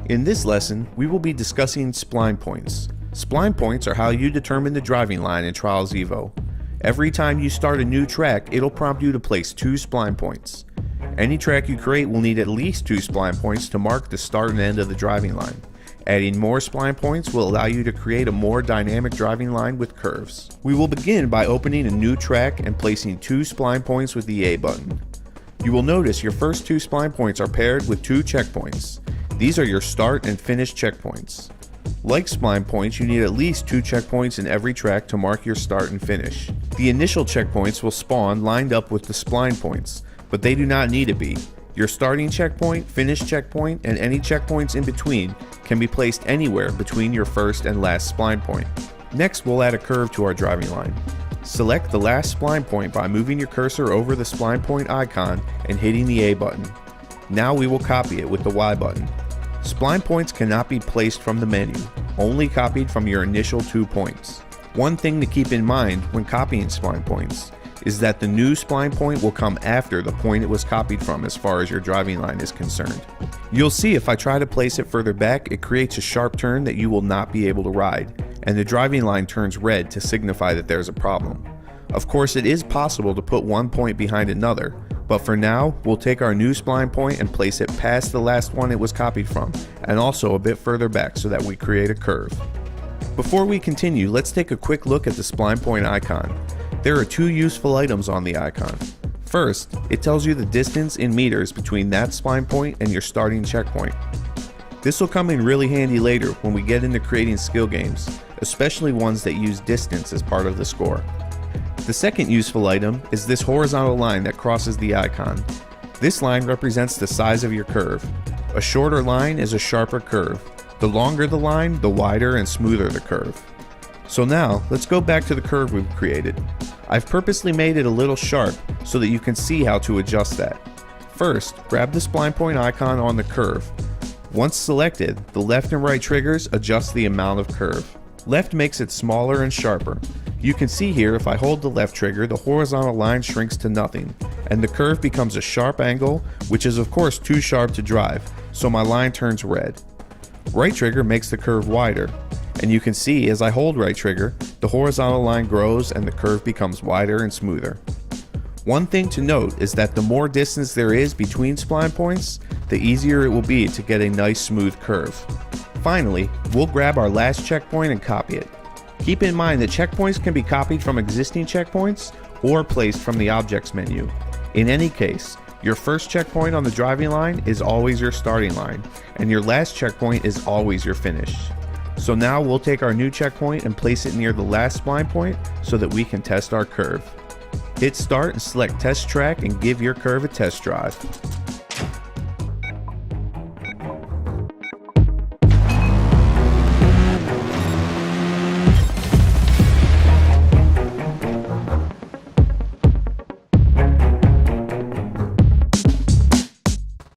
In this lesson, we will be discussing spline points. Spline points are how you determine the driving line in Trials Evo. Every time you start a new track, it'll prompt you to place 2 spline points. Any track you create will need at least 2 spline points to mark the start and end of the driving line. Adding more spline points will allow you to create a more dynamic driving line with curves. We will begin by opening a new track and placing 2 spline points with the A button. You will notice your first 2 spline points are paired with 2 checkpoints. These are your start and finish checkpoints. Like spline points, you need at least 2 checkpoints in every track to mark your start and finish. The initial checkpoints will spawn lined up with the spline points, but they do not need to be. Your starting checkpoint, finish checkpoint, and any checkpoints in between can be placed anywhere between your first and last spline point. Next, we'll add a curve to our driving line. Select the last spline point by moving your cursor over the spline point icon and hitting the A button. Now we will copy it with the Y button. Spline points cannot be placed from the menu, only copied from your initial 2 points. One thing to keep in mind when copying spline points is that the new spline point will come after the point it was copied from as far as your driving line is concerned. You'll see if I try to place it further back, it creates a sharp turn that you will not be able to ride, and the driving line turns red to signify that there's a problem. Of course, it is possible to put one point behind another, but for now, we'll take our new spline point and place it past the last one it was copied from, and also a bit further back so that we create a curve. Before we continue, let's take a quick look at the spline point icon. There are 2 useful items on the icon. First, it tells you the distance in meters between that spline point and your starting checkpoint. This will come in really handy later when we get into creating skill games, especially ones that use distance as part of the score. The second useful item is this horizontal line that crosses the icon. This line represents the size of your curve. A shorter line is a sharper curve. The longer the line, the wider and smoother the curve. So now, let's go back to the curve we've created. I've purposely made it a little sharp so that you can see how to adjust that. First, grab the spline point icon on the curve. Once selected, the left and right triggers adjust the amount of curve. Left makes it smaller and sharper. You can see here if I hold the left trigger, the horizontal line shrinks to nothing, and the curve becomes a sharp angle, which is of course too sharp to drive, so my line turns red. Right trigger makes the curve wider, and you can see as I hold right trigger, the horizontal line grows and the curve becomes wider and smoother. One thing to note is that the more distance there is between spline points, the easier it will be to get a nice smooth curve. Finally, we'll grab our last checkpoint and copy it. Keep in mind that checkpoints can be copied from existing checkpoints or placed from the Objects menu. In any case, your first checkpoint on the driving line is always your starting line, and your last checkpoint is always your finish. So now we'll take our new checkpoint and place it near the last spline point so that we can test our curve. Hit start and select test track and give your curve a test drive.